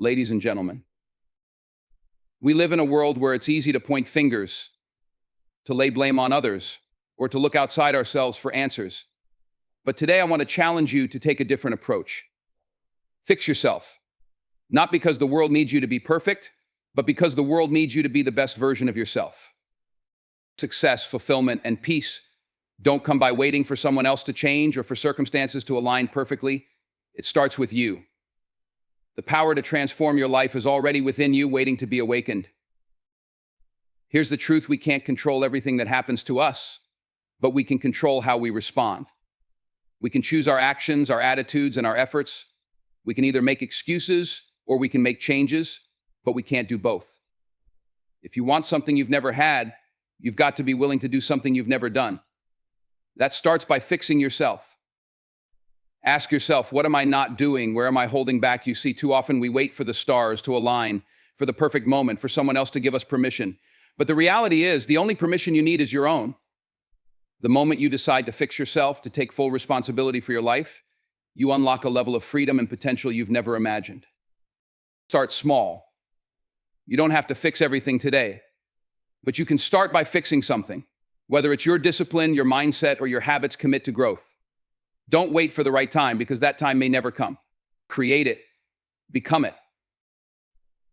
Ladies and gentlemen, we live in a world where it's easy to point fingers, to lay blame on others, or to look outside ourselves for answers. But today I want to challenge you to take a different approach. Fix yourself, not because the world needs you to be perfect, but because the world needs you to be the best version of yourself. Success, fulfillment, and peace don't come by waiting for someone else to change or for circumstances to align perfectly. It starts with you. The power to transform your life is already within you, waiting to be awakened. Here's the truth: we can't control everything that happens to us, but we can control how we respond. We can choose our actions, our attitudes, and our efforts. We can either make excuses or we can make changes, but we can't do both. If you want something you've never had, you've got to be willing to do something you've never done. That starts by fixing yourself. Ask yourself, what am I not doing? Where am I holding back? You see, too often we wait for the stars to align, for the perfect moment, for someone else to give us permission. But the reality is, the only permission you need is your own. The moment you decide to fix yourself, to take full responsibility for your life, you unlock a level of freedom and potential you've never imagined. Start small. You don't have to fix everything today, but you can start by fixing something. Whether it's your discipline, your mindset, or your habits, commit to growth. Don't wait for the right time, because that time may never come. Create it. Become it.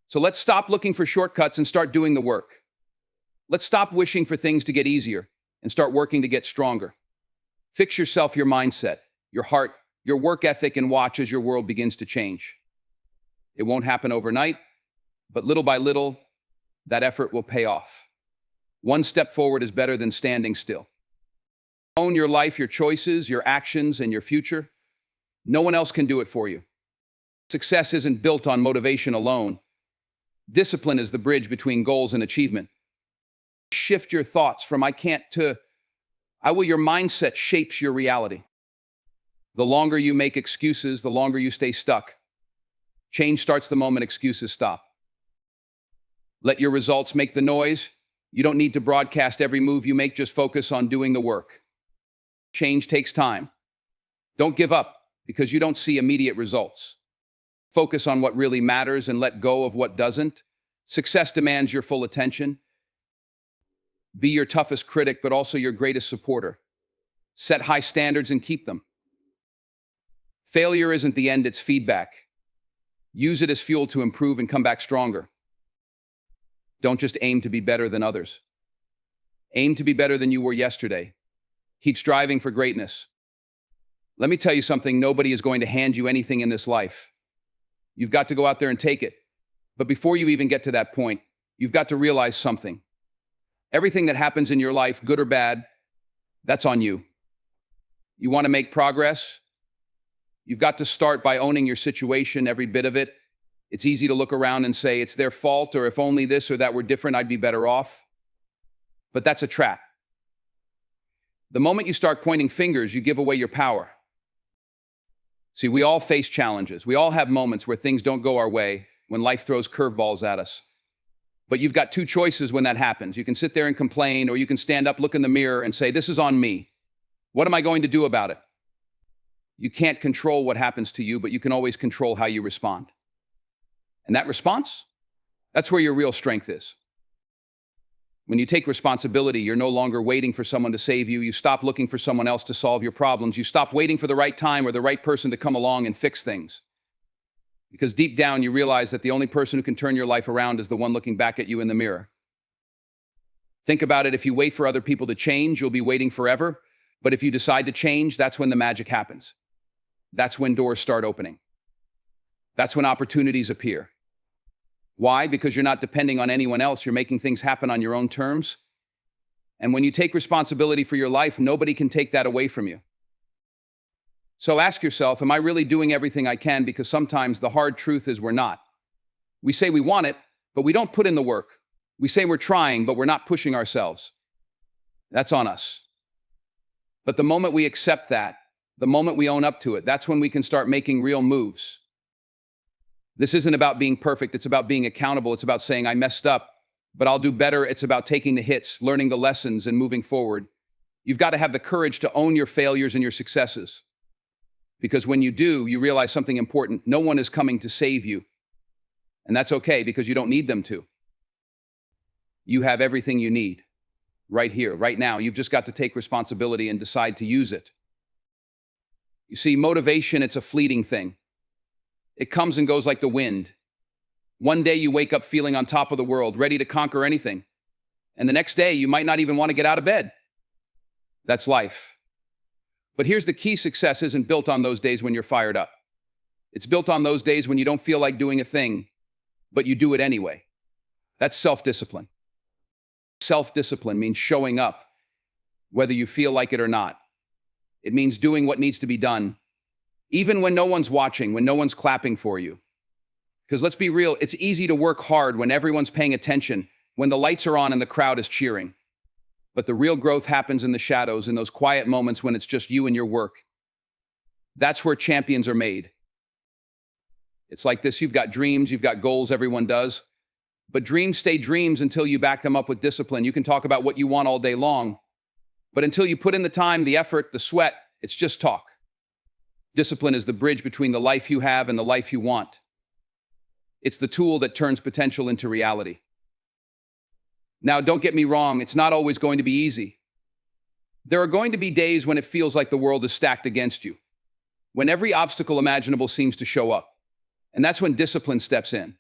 So let's stop looking for shortcuts and start doing the work. Let's stop wishing for things to get easier and start working to get stronger. Fix yourself, your mindset, your heart, your work ethic, and watch as your world begins to change. It won't happen overnight, but little by little, that effort will pay off. One step forward is better than standing still. Own your life, your choices, your actions, and your future. No one else can do it for you. Success isn't built on motivation alone. Discipline is the bridge between goals and achievement. Shift your thoughts from "I can't" to "I will." Your mindset shapes your reality. The longer you make excuses, the longer you stay stuck. Change starts the moment excuses stop. Let your results make the noise. You don't need to broadcast every move you make, just focus on doing the work. Change takes time. Don't give up because you don't see immediate results. Focus on what really matters and let go of what doesn't. Success demands your full attention. Be your toughest critic, but also your greatest supporter. Set high standards and keep them. Failure isn't the end, it's feedback. Use it as fuel to improve and come back stronger. Don't just aim to be better than others. Aim to be better than you were yesterday. Keep striving for greatness. Let me tell you something, nobody is going to hand you anything in this life. You've got to go out there and take it. But before you even get to that point, you've got to realize something. Everything that happens in your life, good or bad, that's on you. You want to make progress? You've got to start by owning your situation, every bit of it. It's easy to look around and say it's their fault, or if only this or that were different, I'd be better off. But that's a trap. The moment you start pointing fingers, you give away your power. See, we all face challenges. We all have moments where things don't go our way, when life throws curveballs at us. But you've got two choices when that happens. You can sit there and complain, or you can stand up, look in the mirror, and say, this is on me. What am I going to do about it? You can't control what happens to you, but you can always control how you respond. And that response, that's where your real strength is. When you take responsibility, you're no longer waiting for someone to save you. You stop looking for someone else to solve your problems. You stop waiting for the right time or the right person to come along and fix things. Because deep down, you realize that the only person who can turn your life around is the one looking back at you in the mirror. Think about it. If you wait for other people to change, you'll be waiting forever. But if you decide to change, that's when the magic happens. That's when doors start opening. That's when opportunities appear. Why? Because you're not depending on anyone else. You're making things happen on your own terms. And when you take responsibility for your life, nobody can take that away from you. So ask yourself, am I really doing everything I can? Because sometimes the hard truth is we're not. We say we want it, but we don't put in the work. We say we're trying, but we're not pushing ourselves. That's on us. But the moment we accept that, the moment we own up to it, that's when we can start making real moves. This isn't about being perfect. It's about being accountable. It's about saying, I messed up, but I'll do better. It's about taking the hits, learning the lessons, and moving forward. You've got to have the courage to own your failures and your successes. Because when you do, you realize something important. No one is coming to save you. And that's okay because you don't need them to. You have everything you need right here, right now. You've just got to take responsibility and decide to use it. You see, motivation, it's a fleeting thing. It comes and goes like the wind. One day you wake up feeling on top of the world, ready to conquer anything. And the next day you might not even want to get out of bed. That's life. But here's the key: success isn't built on those days when you're fired up. It's built on those days when you don't feel like doing a thing, but you do it anyway. That's self-discipline. Self-discipline means showing up, whether you feel like it or not. It means doing what needs to be done, even when no one's watching, when no one's clapping for you. Because let's be real, it's easy to work hard when everyone's paying attention, when the lights are on and the crowd is cheering. But the real growth happens in the shadows, in those quiet moments when it's just you and your work. That's where champions are made. It's like this: you've got dreams, you've got goals, everyone does. But dreams stay dreams until you back them up with discipline. You can talk about what you want all day long, but until you put in the time, the effort, the sweat, it's just talk. Discipline is the bridge between the life you have and the life you want. It's the tool that turns potential into reality. Now, don't get me wrong, it's not always going to be easy. There are going to be days when it feels like the world is stacked against you, when every obstacle imaginable seems to show up. And that's when discipline steps in.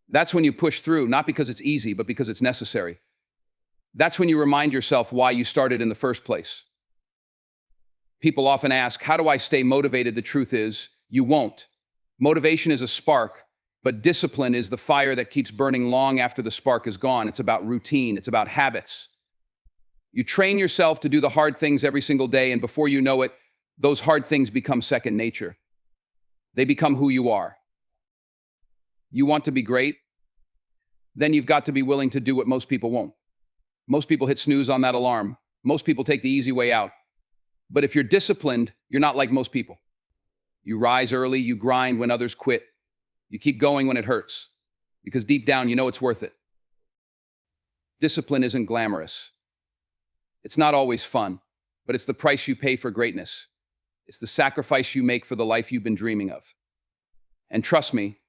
That's when you push through, not because it's easy, but because it's necessary. That's when you remind yourself why you started in the first place. People often ask, how do I stay motivated? The truth is, you won't. Motivation is a spark, but discipline is the fire that keeps burning long after the spark is gone. It's about routine. It's about habits. You train yourself to do the hard things every single day, and before you know it, those hard things become second nature. They become who you are. You want to be great? Then you've got to be willing to do what most people won't. Most people hit snooze on that alarm. Most people take the easy way out. But if you're disciplined, you're not like most people. You rise early, you grind when others quit. You keep going when it hurts, because deep down you know it's worth it. Discipline isn't glamorous. It's not always fun, but it's the price you pay for greatness. It's the sacrifice you make for the life you've been dreaming of. And trust me,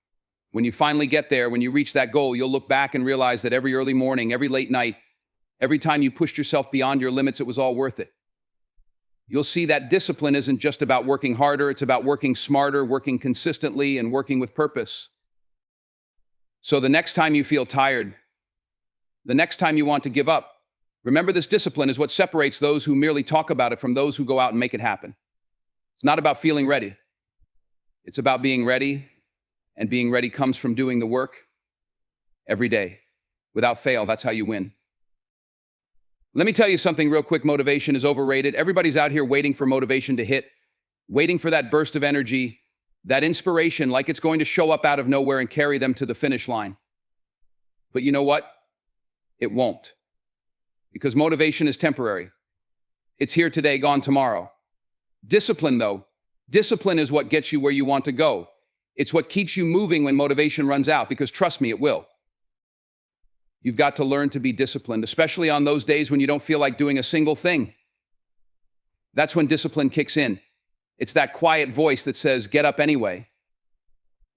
when you finally get there, when you reach that goal, you'll look back and realize that every early morning, every late night, every time you pushed yourself beyond your limits, it was all worth it. You'll see that discipline isn't just about working harder, it's about working smarter, working consistently, and working with purpose. So the next time you feel tired, the next time you want to give up, remember, this discipline is what separates those who merely talk about it from those who go out and make it happen. It's not about feeling ready. It's about being ready, and being ready comes from doing the work every day. Without fail, that's how you win. Let me tell you something real quick. Motivation is overrated. Everybody's out here waiting for motivation to hit, waiting for that burst of energy, that inspiration, like it's going to show up out of nowhere and carry them to the finish line. But you know what? It won't. Because motivation is temporary. It's here today, gone tomorrow. Discipline, though, discipline is what gets you where you want to go. It's what keeps you moving when motivation runs out, because trust me, it will. You've got to learn to be disciplined, especially on those days when you don't feel like doing a single thing. That's when discipline kicks in. It's that quiet voice that says, get up anyway.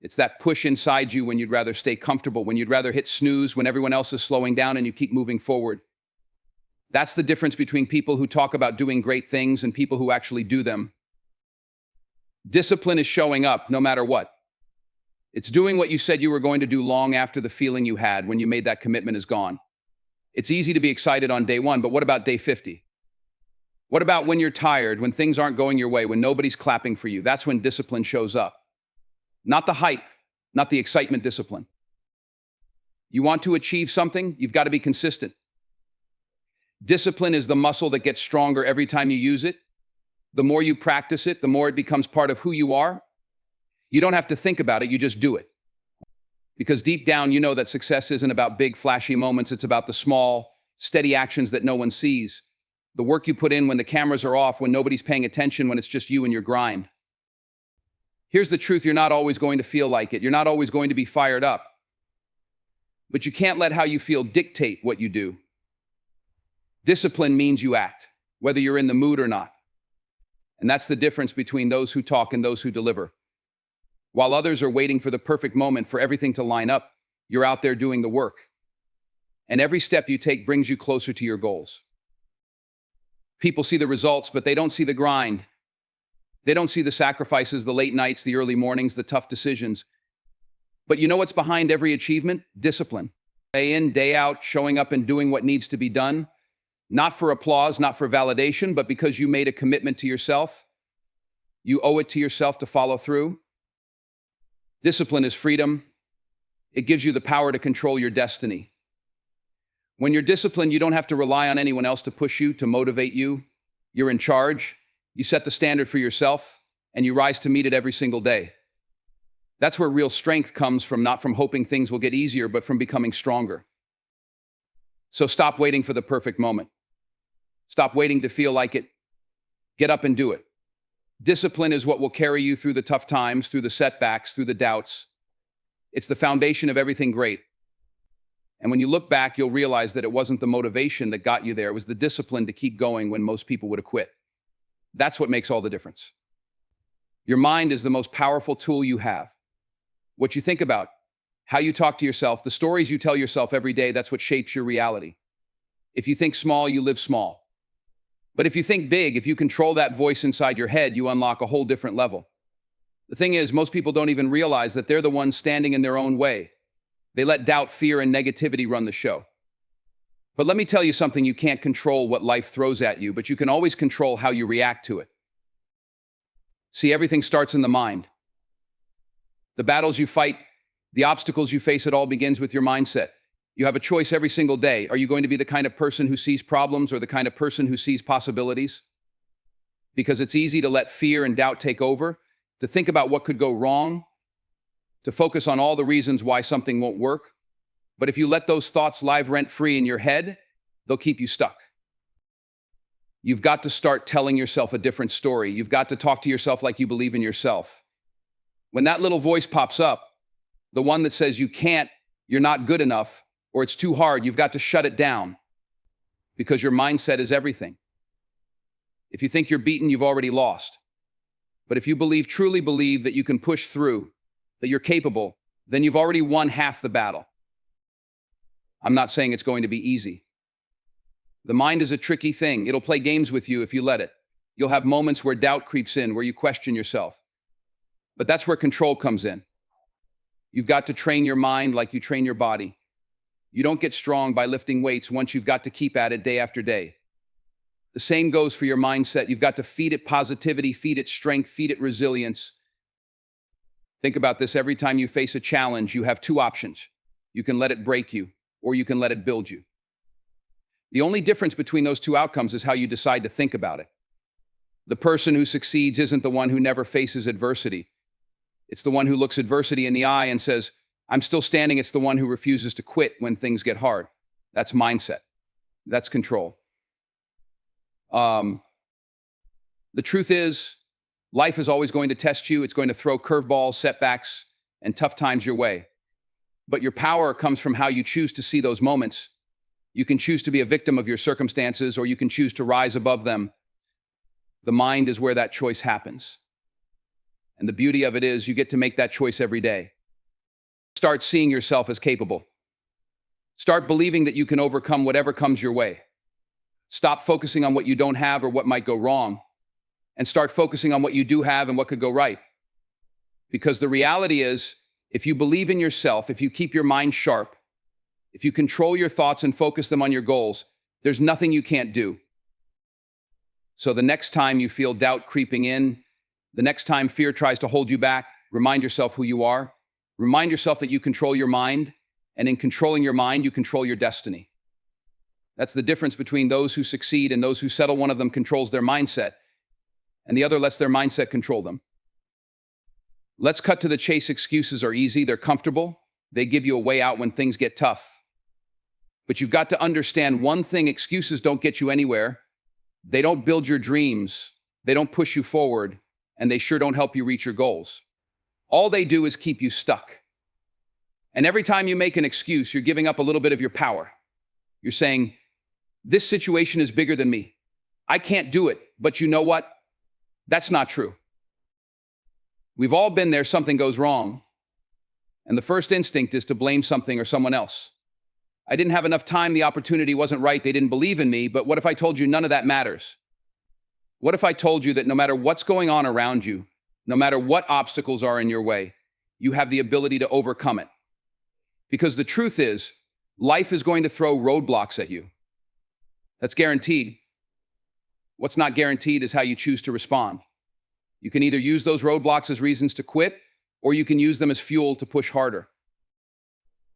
It's that push inside you when you'd rather stay comfortable, when you'd rather hit snooze, when everyone else is slowing down and you keep moving forward. That's the difference between people who talk about doing great things and people who actually do them. Discipline is showing up no matter what. It's doing what you said you were going to do long after the feeling you had when you made that commitment is gone. It's easy to be excited on day 1, but what about day 50? What about when you're tired, when things aren't going your way, when nobody's clapping for you? That's when discipline shows up. Not the hype, not the excitement. Discipline. You want to achieve something, you've got to be consistent. Discipline is the muscle that gets stronger every time you use it. The more you practice it, the more it becomes part of who you are. You don't have to think about it, you just do it. Because deep down, you know that success isn't about big, flashy moments. It's about the small, steady actions that no one sees. The work you put in when the cameras are off, when nobody's paying attention, when it's just you and your grind. Here's the truth: you're not always going to feel like it. You're not always going to be fired up. But you can't let how you feel dictate what you do. Discipline means you act, whether you're in the mood or not. And that's the difference between those who talk and those who deliver. While others are waiting for the perfect moment for everything to line up, you're out there doing the work. And every step you take brings you closer to your goals. People see the results, but they don't see the grind. They don't see the sacrifices, the late nights, the early mornings, the tough decisions. But you know what's behind every achievement? Discipline. Day in, day out, showing up and doing what needs to be done. Not for applause, not for validation, but because you made a commitment to yourself. You owe it to yourself to follow through. Discipline is freedom. It gives you the power to control your destiny. When you're disciplined, you don't have to rely on anyone else to push you, to motivate you. You're in charge. You set the standard for yourself, and you rise to meet it every single day. That's where real strength comes from, not from hoping things will get easier, but from becoming stronger. So stop waiting for the perfect moment. Stop waiting to feel like it. Get up and do it. Discipline is what will carry you through the tough times, through the setbacks, through the doubts. It's the foundation of everything great. And when you look back, you'll realize that it wasn't the motivation that got you there. It was the discipline to keep going when most people would have quit. That's what makes all the difference. Your mind is the most powerful tool you have. What you think about, how you talk to yourself, the stories you tell yourself every day, that's what shapes your reality. If you think small, you live small. But if you think big, if you control that voice inside your head, you unlock a whole different level. The thing is, most people don't even realize that they're the ones standing in their own way. They let doubt, fear, and negativity run the show. But let me tell you something, you can't control what life throws at you, but you can always control how you react to it. See, everything starts in the mind. The battles you fight, the obstacles you face, it all begins with your mindset. You have a choice every single day. Are you going to be the kind of person who sees problems or the kind of person who sees possibilities? Because it's easy to let fear and doubt take over, to think about what could go wrong, to focus on all the reasons why something won't work. But if you let those thoughts live rent-free in your head, they'll keep you stuck. You've got to start telling yourself a different story. You've got to talk to yourself like you believe in yourself. When that little voice pops up, the one that says you can't, you're not good enough, or it's too hard, you've got to shut it down because your mindset is everything. If you think you're beaten, you've already lost. But if you truly believe that you can push through, that you're capable, then you've already won half the battle. I'm not saying it's going to be easy. The mind is a tricky thing. It'll play games with you if you let it. You'll have moments where doubt creeps in, where you question yourself. But that's where control comes in. You've got to train your mind like you train your body. You don't get strong by lifting weights once you've got to keep at it day after day. The same goes for your mindset. You've got to feed it positivity, feed it strength, feed it resilience. Think about this. Every time you face a challenge, you have two options. You can let it break you, or you can let it build you. The only difference between those two outcomes is how you decide to think about it. The person who succeeds isn't the one who never faces adversity. It's the one who looks adversity in the eye and says, I'm still standing. It's the one who refuses to quit when things get hard. That's mindset. That's control. The truth is, life is always going to test you. It's going to throw curveballs, setbacks, and tough times your way. But your power comes from how you choose to see those moments. You can choose to be a victim of your circumstances, or you can choose to rise above them. The mind is where that choice happens. And the beauty of it is you get to make that choice every day. Start seeing yourself as capable. Start believing that you can overcome whatever comes your way. Stop focusing on what you don't have or what might go wrong, and start focusing on what you do have and what could go right. Because the reality is, if you believe in yourself, if you keep your mind sharp, if you control your thoughts and focus them on your goals, there's nothing you can't do. So the next time you feel doubt creeping in, the next time fear tries to hold you back, remind yourself who you are. Remind yourself that you control your mind, and in controlling your mind, you control your destiny. That's the difference between those who succeed and those who settle. One of them controls their mindset, and the other lets their mindset control them. Let's cut to the chase. Excuses are easy. They're comfortable. They give you a way out when things get tough. But you've got to understand one thing: excuses don't get you anywhere. They don't build your dreams. They don't push you forward, and they sure don't help you reach your goals. All they do is keep you stuck. And every time you make an excuse, you're giving up a little bit of your power. You're saying, this situation is bigger than me. I can't do it. But you know what? That's not true. We've all been there, something goes wrong, and the first instinct is to blame something or someone else. I didn't have enough time, the opportunity wasn't right, they didn't believe in me, but what if I told you none of that matters? What if I told you that no matter what's going on around you, no matter what obstacles are in your way, you have the ability to overcome it? Because the truth is, life is going to throw roadblocks at you. That's guaranteed. What's not guaranteed is how you choose to respond. You can either use those roadblocks as reasons to quit, or you can use them as fuel to push harder.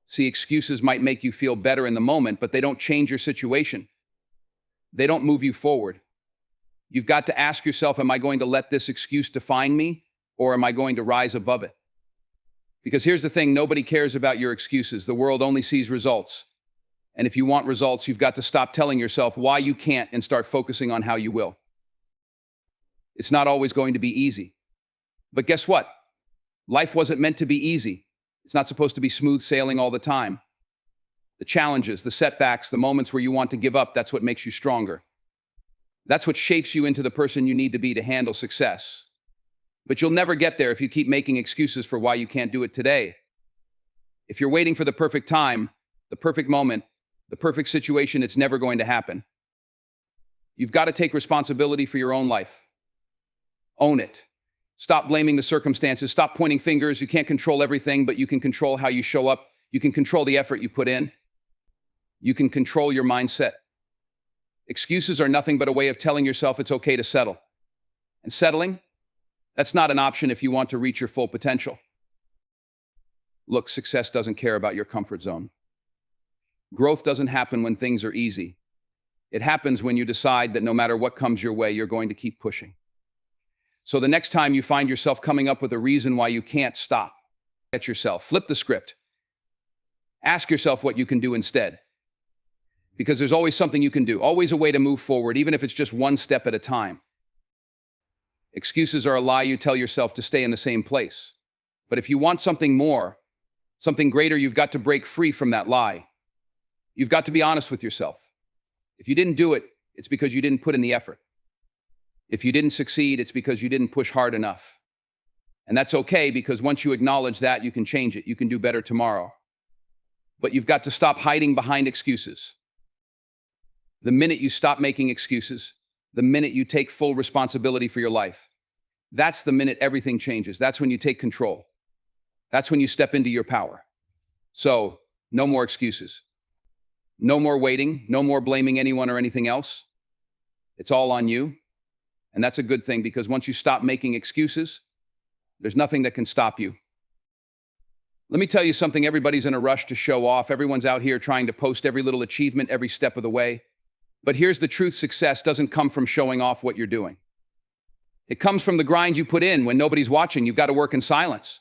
See, excuses might make you feel better in the moment, but they don't change your situation. They don't move you forward. You've got to ask yourself, am I going to let this excuse define me, or am I going to rise above it? Because here's the thing, nobody cares about your excuses. The world only sees results. And if you want results, you've got to stop telling yourself why you can't and start focusing on how you will. It's not always going to be easy. But guess what? Life wasn't meant to be easy. It's not supposed to be smooth sailing all the time. The challenges, the setbacks, the moments where you want to give up, that's what makes you stronger. That's what shapes you into the person you need to be to handle success. But you'll never get there if you keep making excuses for why you can't do it today. If you're waiting for the perfect time, the perfect moment, the perfect situation, it's never going to happen. You've got to take responsibility for your own life. Own it. Stop blaming the circumstances. Stop pointing fingers. You can't control everything, but you can control how you show up. You can control the effort you put in. You can control your mindset. Excuses are nothing but a way of telling yourself it's okay to settle. And settling, that's not an option if you want to reach your full potential. Look, success doesn't care about your comfort zone. Growth doesn't happen when things are easy. It happens when you decide that no matter what comes your way, you're going to keep pushing. So the next time you find yourself coming up with a reason why you can't stop, get yourself, flip the script. Ask yourself what you can do instead. Because there's always something you can do, always a way to move forward, even if it's just one step at a time. Excuses are a lie you tell yourself to stay in the same place. But if you want something more, something greater, you've got to break free from that lie. You've got to be honest with yourself. If you didn't do it, it's because you didn't put in the effort. If you didn't succeed, it's because you didn't push hard enough. And that's okay, because once you acknowledge that, you can change it. You can do better tomorrow. But you've got to stop hiding behind excuses. The minute you stop making excuses, the minute you take full responsibility for your life, that's the minute everything changes. That's when you take control. That's when you step into your power. So, no more excuses. No more waiting. No more blaming anyone or anything else. It's all on you. And that's a good thing, because once you stop making excuses, there's nothing that can stop you. Let me tell you something, everybody's in a rush to show off. Everyone's out here trying to post every little achievement every step of the way. But here's the truth, success doesn't come from showing off what you're doing. It comes from the grind you put in when nobody's watching. You've got to work in silence.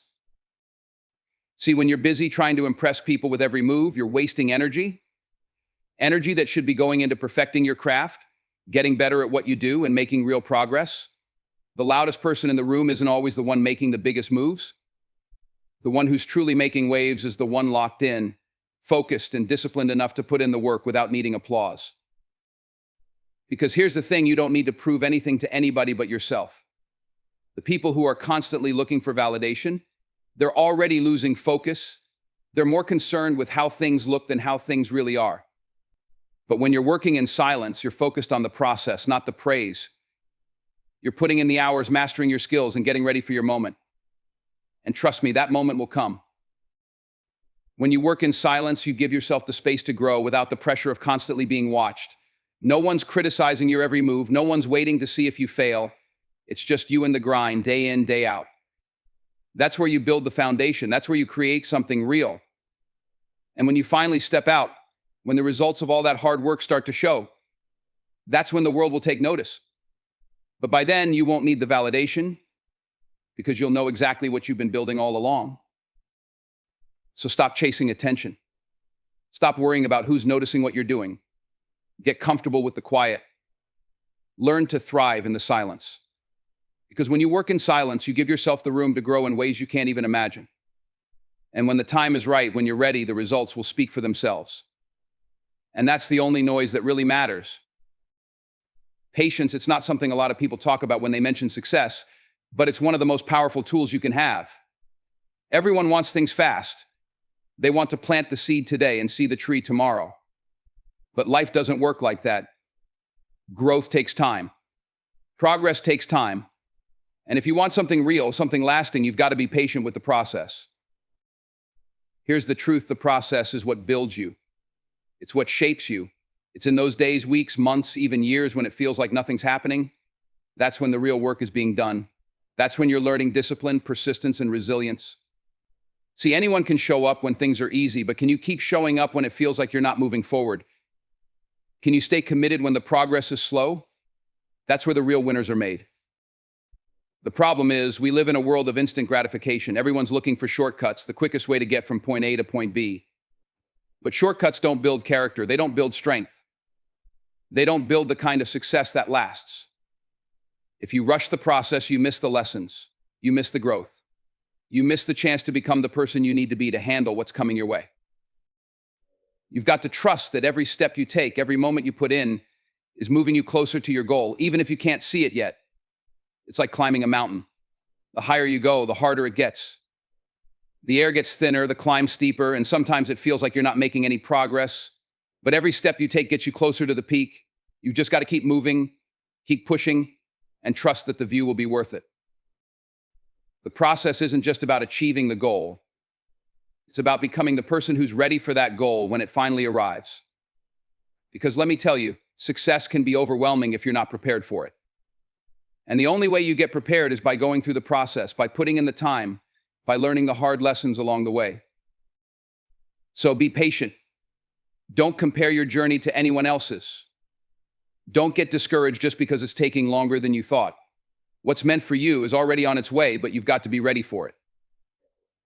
See, when you're busy trying to impress people with every move, you're wasting energy. Energy that should be going into perfecting your craft, getting better at what you do, and making real progress. The loudest person in the room isn't always the one making the biggest moves. The one who's truly making waves is the one locked in, focused, and disciplined enough to put in the work without needing applause. Because here's the thing, you don't need to prove anything to anybody but yourself. The people who are constantly looking for validation, they're already losing focus. They're more concerned with how things look than how things really are. But when you're working in silence, you're focused on the process, not the praise. You're putting in the hours, mastering your skills, and getting ready for your moment. And trust me, that moment will come. When you work in silence, you give yourself the space to grow without the pressure of constantly being watched. No one's criticizing your every move. No one's waiting to see if you fail. It's just you and the grind, day in, day out. That's where you build the foundation. That's where you create something real. And when you finally step out, when the results of all that hard work start to show, that's when the world will take notice. But by then, you won't need the validation, because you'll know exactly what you've been building all along. So stop chasing attention. Stop worrying about who's noticing what you're doing. Get comfortable with the quiet. Learn to thrive in the silence. Because when you work in silence, you give yourself the room to grow in ways you can't even imagine. And when the time is right, when you're ready, the results will speak for themselves. And that's the only noise that really matters. Patience, it's not something a lot of people talk about when they mention success. but it's one of the most powerful tools you can have. Everyone wants things fast. They want to plant the seed today and see the tree tomorrow. But life doesn't work like that. Growth takes time. Progress takes time. And if you want something real, something lasting, you've got to be patient with the process. Here's the truth: the process is what builds you. It's what shapes you. It's in those days, weeks, months, even years when it feels like nothing's happening. That's when the real work is being done. That's when you're learning discipline, persistence, and resilience. See, anyone can show up when things are easy, but can you keep showing up when it feels like you're not moving forward? Can you stay committed when the progress is slow? That's where the real winners are made. The problem is, we live in a world of instant gratification. Everyone's looking for shortcuts, the quickest way to get from point A to point B. But shortcuts don't build character. They don't build strength. They don't build the kind of success that lasts. If you rush the process, you miss the lessons. You miss the growth. You miss the chance to become the person you need to be to handle what's coming your way. You've got to trust that every step you take, every moment you put in, is moving you closer to your goal, even if you can't see it yet. It's like climbing a mountain. The higher you go, the harder it gets. The air gets thinner, the climb steeper, and sometimes it feels like you're not making any progress. But every step you take gets you closer to the peak. You've just got to keep moving, keep pushing, and trust that the view will be worth it. The process isn't just about achieving the goal. It's about becoming the person who's ready for that goal when it finally arrives. Because let me tell you, success can be overwhelming if you're not prepared for it. And the only way you get prepared is by going through the process, by putting in the time, by learning the hard lessons along the way. So be patient. Don't compare your journey to anyone else's. Don't get discouraged just because it's taking longer than you thought. What's meant for you is already on its way, but you've got to be ready for it.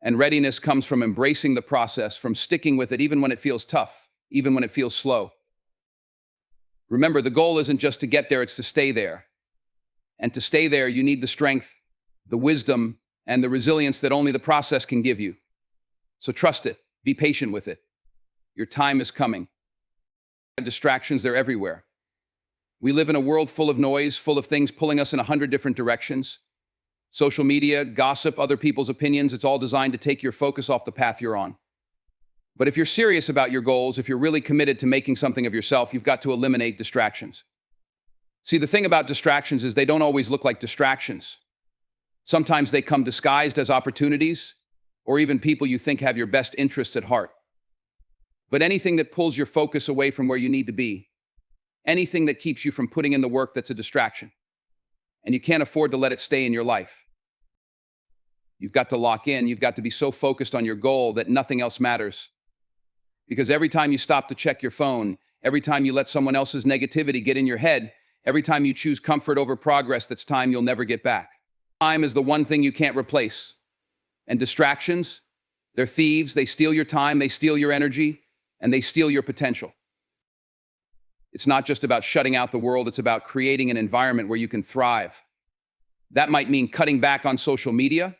And readiness comes from embracing the process, from sticking with it even when it feels tough, even when it feels slow. Remember, the goal isn't just to get there, it's to stay there. And to stay there, you need the strength, the wisdom, and the resilience that only the process can give you. So trust it. Be patient with it. Your time is coming. Distractions, they're everywhere. We live in a world full of noise, full of things pulling us in 100 different directions. Social media, gossip, other people's opinions, it's all designed to take your focus off the path you're on. But if you're serious about your goals, if you're really committed to making something of yourself, you've got to eliminate distractions. See, the thing about distractions is they don't always look like distractions. Sometimes they come disguised as opportunities, or even people you think have your best interests at heart. But anything that pulls your focus away from where you need to be, anything that keeps you from putting in the work, that's a distraction. And you can't afford to let it stay in your life. You've got to lock in. You've got to be so focused on your goal that nothing else matters. Because every time you stop to check your phone, every time you let someone else's negativity get in your head, every time you choose comfort over progress, that's time you'll never get back. Time is the one thing you can't replace. And distractions, they're thieves. They steal your time, they steal your energy, and they steal your potential. It's not just about shutting out the world, it's about creating an environment where you can thrive. That might mean cutting back on social media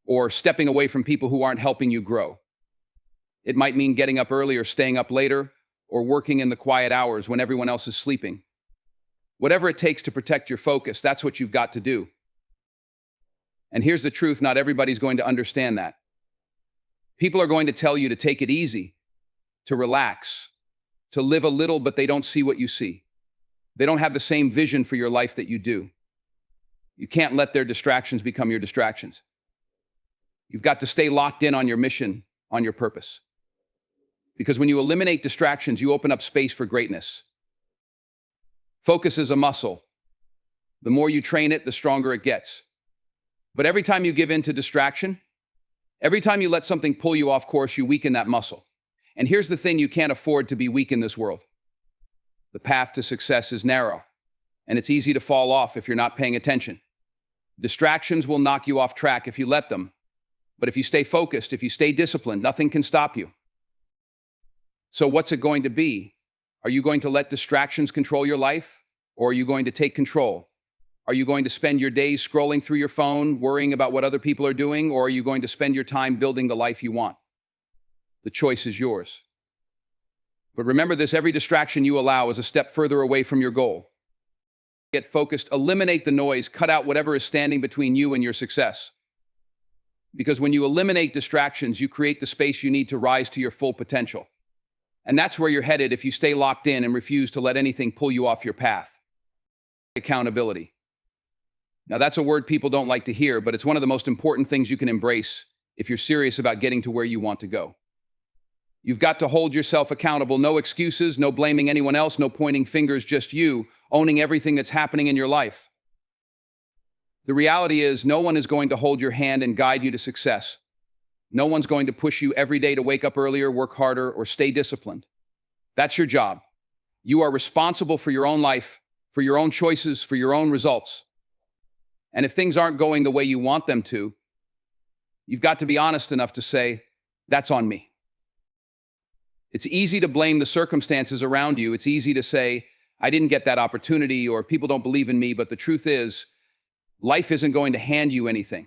or stepping away from people who aren't helping you grow. It might mean getting up early or staying up later, or working in the quiet hours when everyone else is sleeping. Whatever it takes to protect your focus, that's what you've got to do. And here's the truth, not everybody's going to understand that. People are going to tell you to take it easy, to relax, to live a little, but they don't see what you see. They don't have the same vision for your life that you do. You can't let their distractions become your distractions. You've got to stay locked in on your mission, on your purpose. Because when you eliminate distractions, you open up space for greatness. Focus is a muscle. The more you train it, the stronger it gets. But every time you give in to distraction, every time you let something pull you off course, you weaken that muscle. And here's the thing: you can't afford to be weak in this world. The path to success is narrow, and it's easy to fall off if you're not paying attention. Distractions will knock you off track if you let them. But if you stay focused, if you stay disciplined, nothing can stop you. So what's it going to be? Are you going to let distractions control your life? Or are you going to take control? Are you going to spend your days scrolling through your phone, worrying about what other people are doing? Or are you going to spend your time building the life you want? The choice is yours. But remember this: every distraction you allow is a step further away from your goal. Get focused, eliminate the noise, cut out whatever is standing between you and your success. Because when you eliminate distractions, you create the space you need to rise to your full potential. And that's where you're headed if you stay locked in and refuse to let anything pull you off your path. Accountability. Now, that's a word people don't like to hear, but it's one of the most important things you can embrace if you're serious about getting to where you want to go. You've got to hold yourself accountable. No excuses, no blaming anyone else, no pointing fingers, just you owning everything that's happening in your life. The reality is, no one is going to hold your hand and guide you to success. No one's going to push you every day to wake up earlier, work harder, or stay disciplined. That's your job. You are responsible for your own life, for your own choices, for your own results. And if things aren't going the way you want them to, you've got to be honest enough to say, that's on me. It's easy to blame the circumstances around you. It's easy to say, I didn't get that opportunity, or people don't believe in me. But the truth is, life isn't going to hand you anything.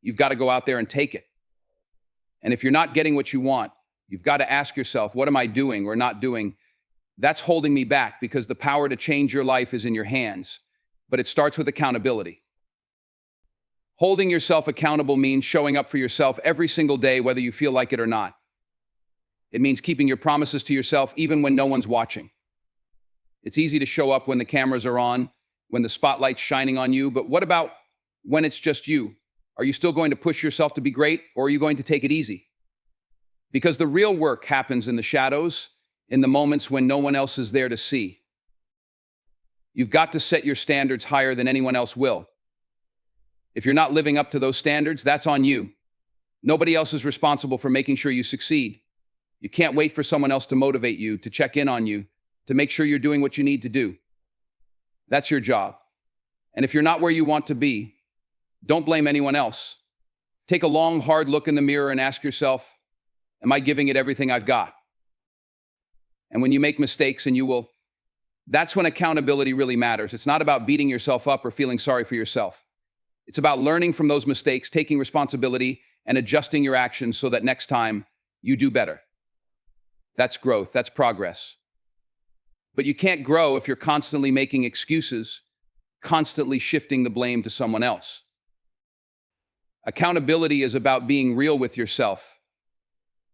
You've got to go out there and take it. And if you're not getting what you want, you've got to ask yourself, what am I doing or not doing? That's holding me back, because the power to change your life is in your hands. But it starts with accountability. Holding yourself accountable means showing up for yourself every single day, whether you feel like it or not. It means keeping your promises to yourself even when no one's watching. It's easy to show up when the cameras are on, when the spotlight's shining on you, but what about when it's just you? Are you still going to push yourself to be great, or are you going to take it easy? Because the real work happens in the shadows, in the moments when no one else is there to see. You've got to set your standards higher than anyone else will. If you're not living up to those standards, that's on you. Nobody else is responsible for making sure you succeed. You can't wait for someone else to motivate you, to check in on you, to make sure you're doing what you need to do. That's your job. And if you're not where you want to be, don't blame anyone else. Take a long, hard look in the mirror and ask yourself, am I giving it everything I've got? And when you make mistakes, and you will, that's when accountability really matters. It's not about beating yourself up or feeling sorry for yourself. It's about learning from those mistakes, taking responsibility, and adjusting your actions so that next time you do better. That's growth, that's progress. But you can't grow if you're constantly making excuses, constantly shifting the blame to someone else. Accountability is about being real with yourself.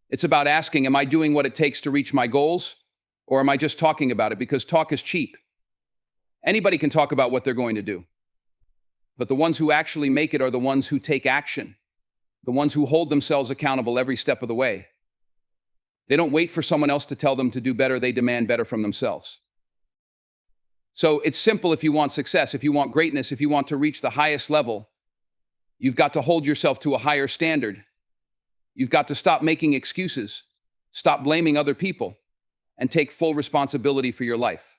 It's about asking, am I doing what it takes to reach my goals? Or am I just talking about it? Because talk is cheap. Anybody can talk about what they're going to do. But the ones who actually make it are the ones who take action, the ones who hold themselves accountable every step of the way. They don't wait for someone else to tell them to do better. They demand better from themselves. So it's simple. If you want success, if you want greatness, if you want to reach the highest level, you've got to hold yourself to a higher standard. You've got to stop making excuses, stop blaming other people, and take full responsibility for your life.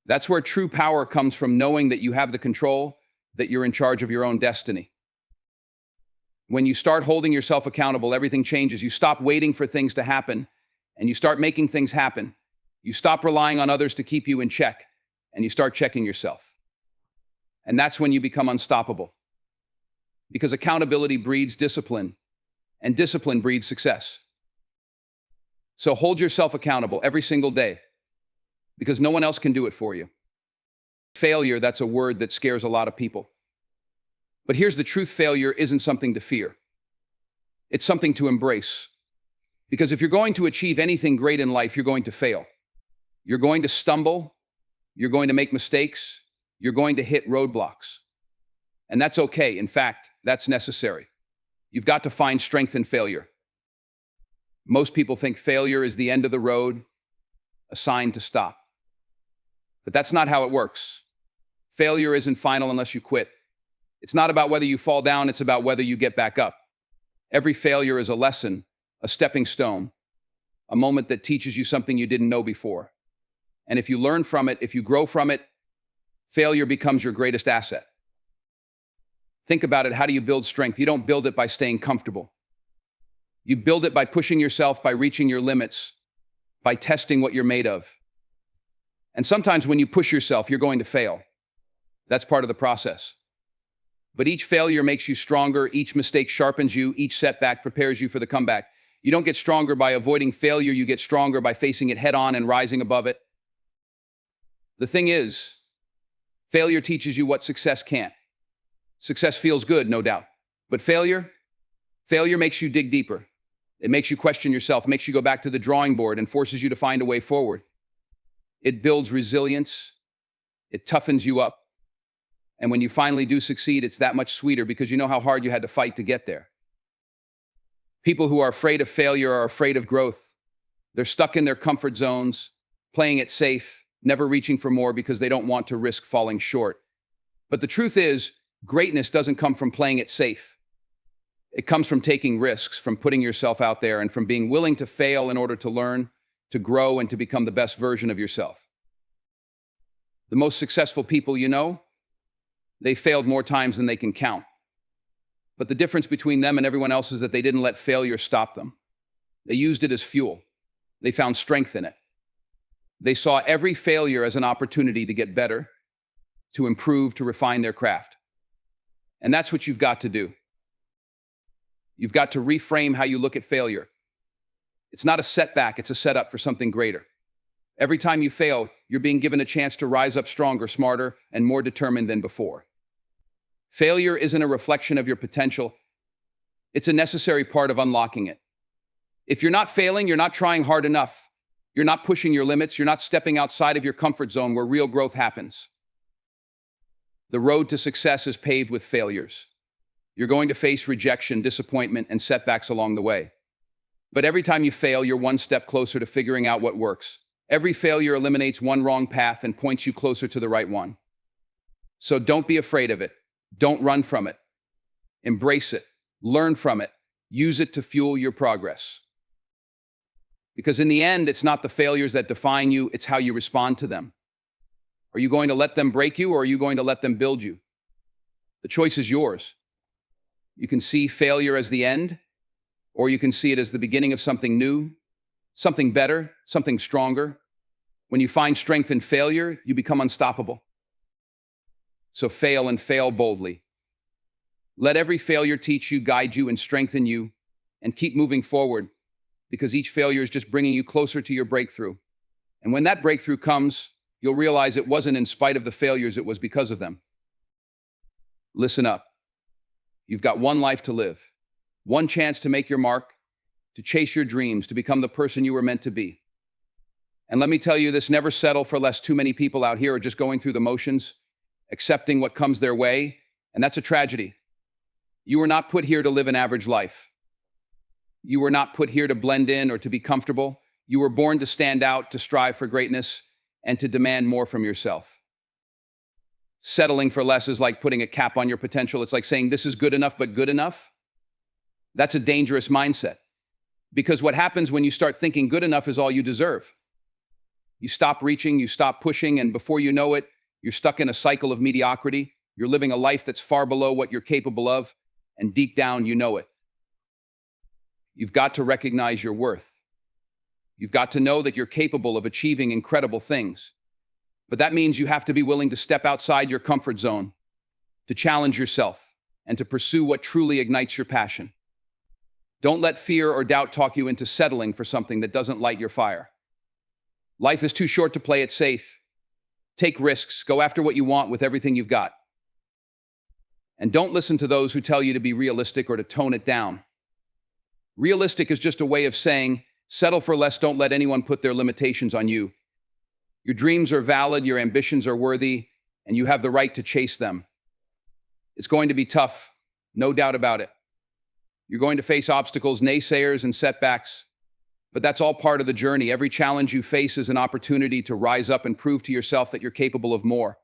That's where true power comes from, knowing that you have the control, that you're in charge of your own destiny. When you start holding yourself accountable, everything changes. You stop waiting for things to happen, and you start making things happen. You stop relying on others to keep you in check, and you start checking yourself. And that's when you become unstoppable. Because accountability breeds discipline, and discipline breeds success. So hold yourself accountable every single day, because no one else can do it for you. Failure, that's a word that scares a lot of people. But here's the truth: failure isn't something to fear. It's something to embrace. Because if you're going to achieve anything great in life, you're going to fail. You're going to stumble. You're going to make mistakes. You're going to hit roadblocks. And that's okay. In fact, that's necessary. You've got to find strength in failure. Most people think failure is the end of the road, a sign to stop. But that's not how it works. Failure isn't final unless you quit. It's not about whether you fall down, it's about whether you get back up. Every failure is a lesson, a stepping stone, a moment that teaches you something you didn't know before. And if you learn from it, if you grow from it, failure becomes your greatest asset. Think about it. How do you build strength? You don't build it by staying comfortable. You build it by pushing yourself, by reaching your limits, by testing what you're made of. And sometimes when you push yourself, you're going to fail. That's part of the process. But each failure makes you stronger. Each mistake sharpens you. Each setback prepares you for the comeback. You don't get stronger by avoiding failure. You get stronger by facing it head on and rising above it. The thing is, Failure teaches you what success can't. Success feels good, no doubt. But failure makes you dig deeper. It makes you question yourself, makes you go back to the drawing board, and forces you to find a way forward. It builds resilience. It toughens you up. And when you finally do succeed, it's that much sweeter because you know how hard you had to fight to get there. People who are afraid of failure are afraid of growth. They're stuck in their comfort zones, playing it safe, never reaching for more because they don't want to risk falling short. But the truth is, greatness doesn't come from playing it safe. It comes from taking risks, from putting yourself out there, and from being willing to fail in order to learn, to grow, and to become the best version of yourself. The most successful people you know, they failed more times than they can count. But the difference between them and everyone else is that they didn't let failure stop them. They used it as fuel. They found strength in it. They saw every failure as an opportunity to get better, to improve, to refine their craft. And that's what you've got to do. You've got to reframe how you look at failure. It's not a setback, it's a setup for something greater. Every time you fail, you're being given a chance to rise up stronger, smarter, and more determined than before. Failure isn't a reflection of your potential. It's a necessary part of unlocking it. If you're not failing, you're not trying hard enough. You're not pushing your limits. You're not stepping outside of your comfort zone where real growth happens. The road to success is paved with failures. You're going to face rejection, disappointment, and setbacks along the way. But every time you fail, you're one step closer to figuring out what works. Every failure eliminates one wrong path and points you closer to the right one. So don't be afraid of it. Don't run from it. Embrace it. Learn from it. Use it to fuel your progress. Because in the end, it's not the failures that define you, it's how you respond to them. Are you going to let them break you, or are you going to let them build you? The choice is yours. You can see failure as the end, or you can see it as the beginning of something new, something better, something stronger. When you find strength in failure, you become unstoppable. So fail and fail boldly. Let every failure teach you, guide you, and strengthen you, and keep moving forward, because each failure is just bringing you closer to your breakthrough. And when that breakthrough comes, you'll realize it wasn't in spite of the failures, it was because of them. Listen up. You've got one life to live, one chance to make your mark, to chase your dreams, to become the person you were meant to be. And let me tell you this, never settle for less. Too many people out here are just going through the motions, accepting what comes their way, and that's a tragedy. You were not put here to live an average life. You were not put here to blend in or to be comfortable. You were born to stand out, to strive for greatness, and to demand more from yourself. Settling for less is like putting a cap on your potential. It's like saying, this is good enough, but good enough. That's a dangerous mindset. Because what happens when you start thinking good enough is all you deserve? You stop reaching, you stop pushing, and before you know it, you're stuck in a cycle of mediocrity. You're living a life that's far below what you're capable of, and deep down, you know it. You've got to recognize your worth. You've got to know that you're capable of achieving incredible things. But that means you have to be willing to step outside your comfort zone, to challenge yourself, and to pursue what truly ignites your passion. Don't let fear or doubt talk you into settling for something that doesn't light your fire. Life is too short to play it safe. Take risks, go after what you want with everything you've got. And don't listen to those who tell you to be realistic or to tone it down. Realistic is just a way of saying, settle for less, don't let anyone put their limitations on you. Your dreams are valid, your ambitions are worthy, and you have the right to chase them. It's going to be tough, no doubt about it. You're going to face obstacles, naysayers, and setbacks, but that's all part of the journey. Every challenge you face is an opportunity to rise up and prove to yourself that you're capable of more.